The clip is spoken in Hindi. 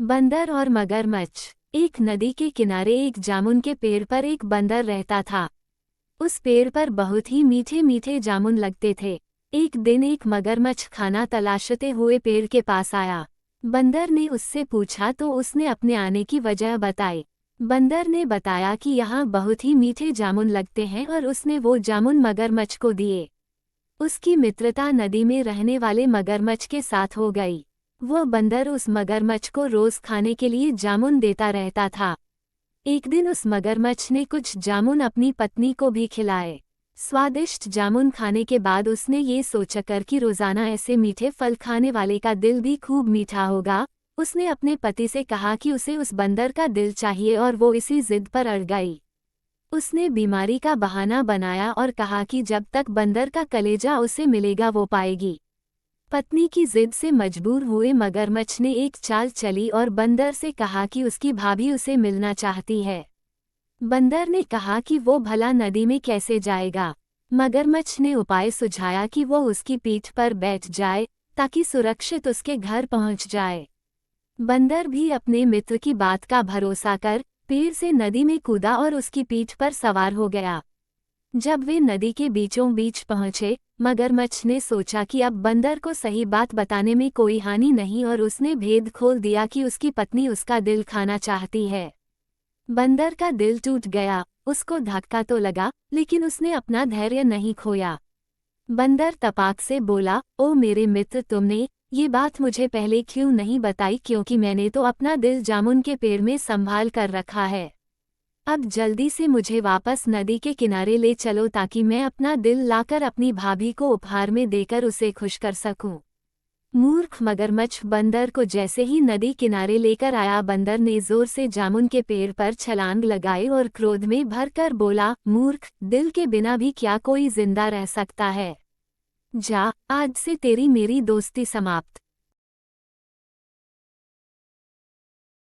बंदर और मगरमच्छ। एक नदी के किनारे एक जामुन के पेड़ पर एक बंदर रहता था। उस पेड़ पर बहुत ही मीठे मीठे जामुन लगते थे। एक दिन एक मगरमच्छ खाना तलाशते हुए पेड़ के पास आया। बंदर ने उससे पूछा तो उसने अपने आने की वजह बताई। बंदर ने बताया कि यहाँ बहुत ही मीठे जामुन लगते हैं और उसने वो जामुन मगरमच्छ को दिए। उसकी मित्रता नदी में रहने वाले मगरमच्छ के साथ हो गई। वह बंदर उस मगरमच्छ को रोज खाने के लिए जामुन देता रहता था। एक दिन उस मगरमच्छ ने कुछ जामुन अपनी पत्नी को भी खिलाए। स्वादिष्ट जामुन खाने के बाद उसने ये सोचकर कि रोजाना ऐसे मीठे फल खाने वाले का दिल भी खूब मीठा होगा, उसने अपने पति से कहा कि उसे उस बंदर का दिल चाहिए और वो इसी जिद पर अड़ गई। उसने बीमारी का बहाना बनाया और कहा कि जब तक बंदर का कलेजा उसे मिलेगा वो पाएगी। पत्नी की जिद से मजबूर हुए मगरमच्छ ने एक चाल चली और बंदर से कहा कि उसकी भाभी उसे मिलना चाहती है। बंदर ने कहा कि वो भला नदी में कैसे जाएगा। मगरमच्छ ने उपाय सुझाया कि वो उसकी पीठ पर बैठ जाए ताकि सुरक्षित उसके घर पहुंच जाए। बंदर भी अपने मित्र की बात का भरोसा कर पेड़ से नदी में कूदा और उसकी पीठ पर सवार हो गया। जब वे नदी के बीचों बीच पहुंचे, मगरमच्छ ने सोचा कि अब बंदर को सही बात बताने में कोई हानि नहीं और उसने भेद खोल दिया कि उसकी पत्नी उसका दिल खाना चाहती है। बंदर का दिल टूट गया, उसको धक्का तो लगा, लेकिन उसने अपना धैर्य नहीं खोया। बंदर तपाक से बोला, ओ मेरे मित्र, तुमने ये बात मुझे पहले क्यों नहीं बताई, क्योंकि मैंने तो अपना दिल जामुन के पेड़ में संभाल कर रखा है। अब जल्दी से मुझे वापस नदी के किनारे ले चलो ताकि मैं अपना दिल लाकर अपनी भाभी को उपहार में देकर उसे खुश कर सकूं। मूर्ख मगरमच्छ बंदर को जैसे ही नदी किनारे लेकर आया, बंदर ने जोर से जामुन के पेड़ पर छलांग लगाई और क्रोध में भरकर बोला, मूर्ख, दिल के बिना भी क्या कोई जिंदा रह सकता है? जा, आज से तेरी मेरी दोस्ती समाप्त।